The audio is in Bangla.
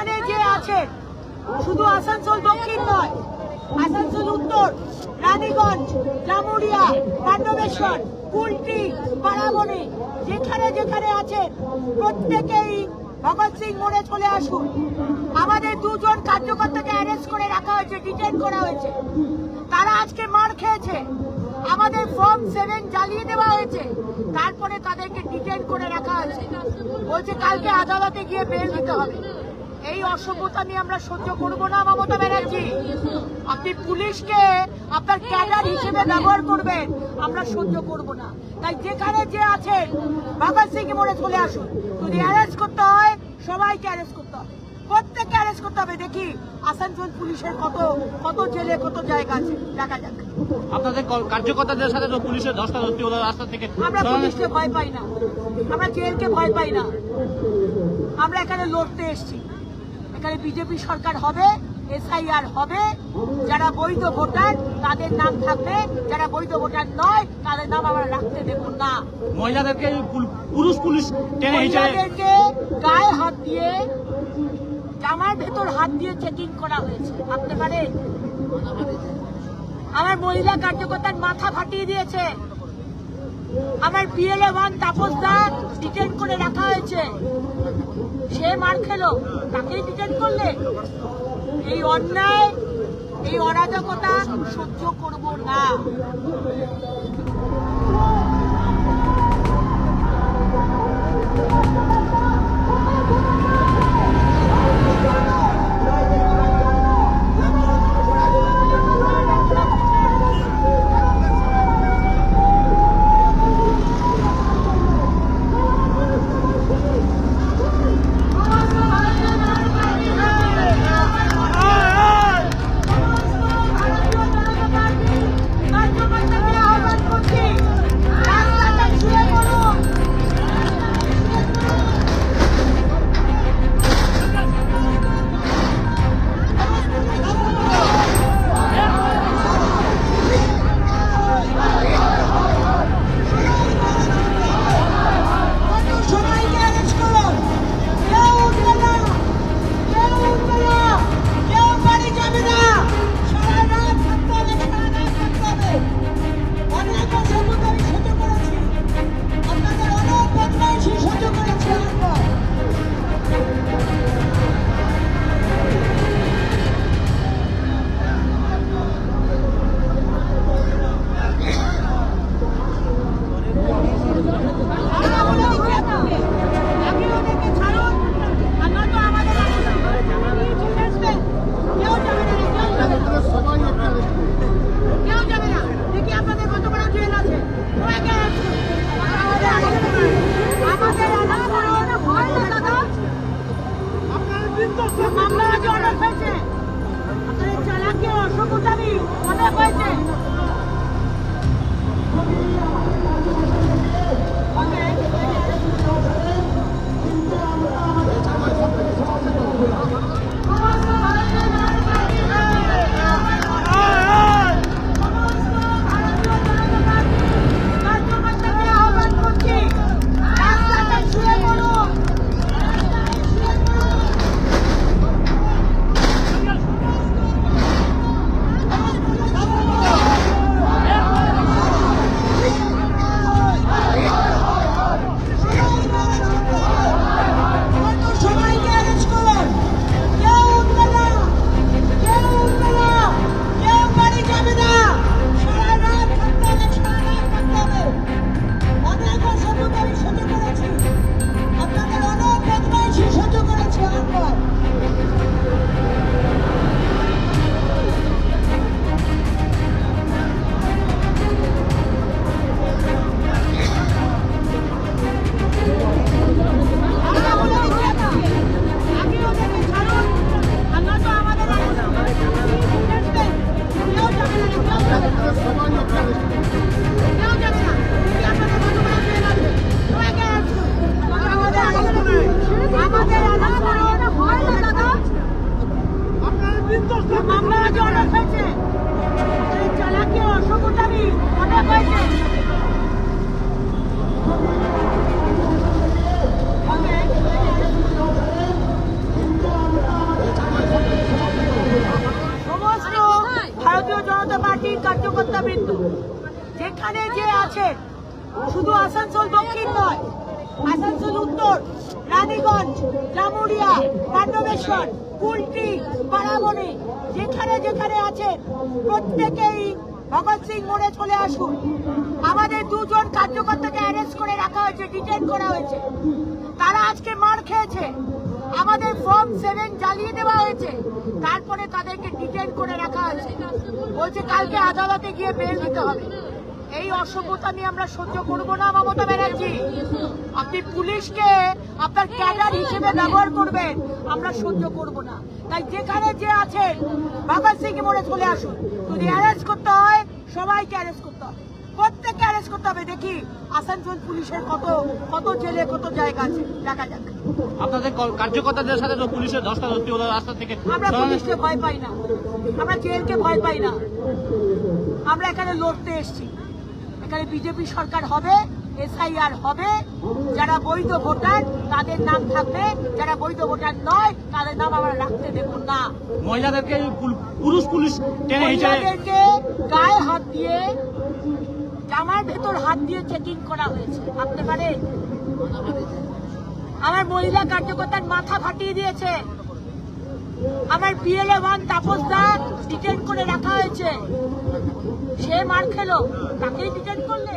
যেখানে যে আছে, শুধু আসানসোল দক্ষিণ নয়, আসানসোল উত্তর, রানীগঞ্জ, জামুরিয়া, পাণ্ডবেশ্বর, কুলটি, পাড়ামণি, যেখানে যেখানে আছে প্রত্যেকেই ভগৎ সিং মোড়ে চলে আসুন। আমাদের দুজন কার্যকর্তাকে অ্যারেস্ট করে রাখা হয়েছে, ডিটেইন করা হয়েছে। তারা আজকে মার খেয়েছে, আমাদের ফর্ম 7 জ্বালিয়ে দেওয়া হয়েছে, তারপরে তাদেরকে ডিটেইন করে রাখা হয়েছে। বলছে কালকে আদালতে গিয়ে বেল দিতে হবে। এই অসভ্যতামি আমরা সহ্য করব না মমতা ব্যানার্জি। আপনি পুলিশকে আপনার ক্যাডার হিসেবে ব্যবহার করবেন, আমরা সহ্য করব না। তাই যেখানে যে আছেন ভগৎ সিং মোড়ে চলে আসুন। যদি অ্যারেস্ট করতে হয় সবাইকে অ্যারেস্ট করতে হবে, প্রত্যেককে অ্যারেস্ট করতে হবে। দেখি আসানসোল পুলিশের কত কত জেলে কত জায়গা আছে, দেখা যাক। আপনাদের কার্যকর্তাদের সাথে তো পুলিশের ধস্তাধস্তি হলো রাস্তা থেকে। আমরা পুলিশকে ভয় পাই না, আমরা জেলকে ভয় পাই না। আমরা এখানে লড়তে এসেছি। এখানে বিজেপি সরকার হবে, SIR হবে। যারা বৈধ ভোটার তাদের নাম থাকবে, যারা বৈধ ভোটার নয় তাদের নাম আমরা রাখতে দেব না। মহিলাদেরকে পুরুষ পুলিশ টেনে মহিলাদেরকে গায়ে হাত দিয়ে, জামার ভেতর হাত দিয়ে চেকিং করা হয়েছে। ভাবতে পারে আমার মহিলা কার্যকর্তার মাথা ফাটিয়ে দিয়েছে। আমার PLA 1 তাপস দা ডিটেইন করে রাখা হয়েছে, সে মার খেলো, তাকে ডিটেইন করলে। এই অন্যায়, এই অরাজকতা সহ্য করব না। শুধু আসানসোল দক্ষিণ নয়, আসানসোল উত্তর, রানীগঞ্জ, জামুরিয়া, পাণ্ডবেশ্বর, কুলটি, পাড়ামণি, যেখানে যেখানে আছেন প্রত্যেকেই ভগৎ সিং মোড়ে চলে আসুন। আমাদের দুজন কার্যকর্তাকে অ্যারেস্ট করে রাখা হয়েছে, ডিটেইন করা হয়েছে। তারা আজকে মার খেয়েছে, আমাদের ফর্ম 7 জ্বালিয়ে দেওয়া হয়েছে, তারপরে তাদেরকে ডিটেইন করে রাখা হয়েছে। বলছে কালকে আদালতে গিয়ে বেল দিতে হবে। এই অসভ্যতা নিয়ে আমরা সহ্য করব না মমতা ব্যানার্জি। আপনি পুলিশকে আপনার ক্যাডার হিসেবে ব্যবহার করবেন, আমরা সহ্য করব না। তাই যেখানে যে আছেন ভগৎ সিং মোড়ে চলে আসুন। যদি অ্যারেস্ট করতে হয় সবাইকে অ্যারেস্ট করতে হবে, প্রত্যেককে অ্যারেস্ট করতে হবে। দেখি আসানসোল পুলিশের কত কত জেলে কত জায়গা আছে, দেখা যাক। আপনাদের কার্যকর্তাদের সাথে তো পুলিশের ধস্তাধস্তি হলো রাস্তা থেকে। আমরা পুলিশকে ভয় পাই না, আমরা জেলকে ভয় পাই না। আমরা এখানে লড়তে এসেছি। এখানে বিজেপি সরকার হবে, SIR হবে। যারা বৈধ ভোটার তাদের নাম থাকবে, যারা বৈধ ভোটার নয় তাদের নাম আমরা রাখতে দেব না। মহিলাদেরকে পুরুষ পুলিশ টেনে হিসেবে মহিলাদেরকে গায়ে হাত দিয়ে, জামার ভেতর হাত দিয়ে চেকিং করা হয়েছে। ভাবতে পারে আমার মহিলা কার্যকর্তার মাথা ফাটিয়ে দিয়েছে। আমার PLA 1 তাপস দা ডিটেইন করে রাখা হয়েছে। সে মার খেলো, তাকেই ডিটেইন করলে।